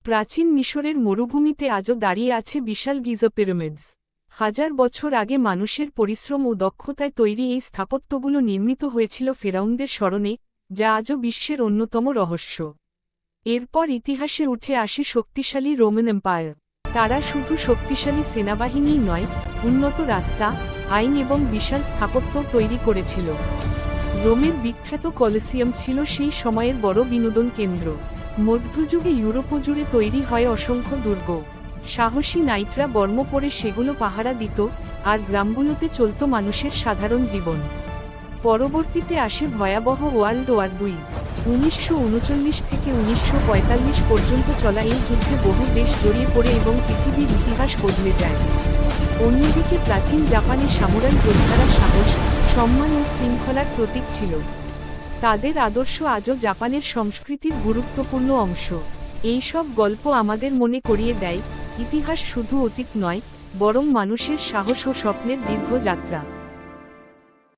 প্রাচীন মিশরের মরুভূমিতে আজও দাঁড়িয়ে আছে বিশাল গিজা পিরামিডস। হাজার বছর আগে মানুষের পরিশ্রম ও দক্ষতায় তৈরি এই স্থাপত্যগুলো নির্মিত হয়েছিল ফেরাউনদের স্মরণে, যা আজও বিশ্বের অন্যতম রহস্য। এরপর ইতিহাসে উঠে আসে শক্তিশালী রোমান এম্পায়ার। তারা শুধু শক্তিশালী সেনাবাহিনীই নয়, উন্নত রাস্তা, আইন এবং বিশাল স্থাপত্য তৈরি করেছিল। রোমের বিখ্যাত কলিসিয়াম ছিল সেই সময়ের বড় বিনোদন কেন্দ্র। মধ্যযুগে ইউরোপ জুড়ে তৈরি হয় অসংখ্য দুর্গ। সাহসী নাইটরা বর্ম পরে সেগুলো পাহারা দিত, আর গ্রামগুলোতে চলত মানুষের সাধারণ জীবন। পরবর্তীতে আসে ভয়াবহ ওয়ার্ল্ড ওয়ার II। 1939 থেকে 1945 পর্যন্ত চলা এই যুদ্ধে বহু দেশ জড়িয়ে পড়ে এবং পৃথিবীর ইতিহাস বদলে যায়। অন্যদিকে প্রাচীন জাপানের সামুরাই যোদ্ধারা সাহস, সম্মান ও শৃঙ্খলার প্রতীক ছিল। তাদের আদর্শ আজও জাপানের সংস্কৃতির গুরুত্বপূর্ণ অংশ। এই সব গল্প আমাদের মনে করিয়ে দেয়, ইতিহাস শুধু অতীত নয়, বরং মানুষের সাহস ও স্বপ্নের দীর্ঘ যাত্রা।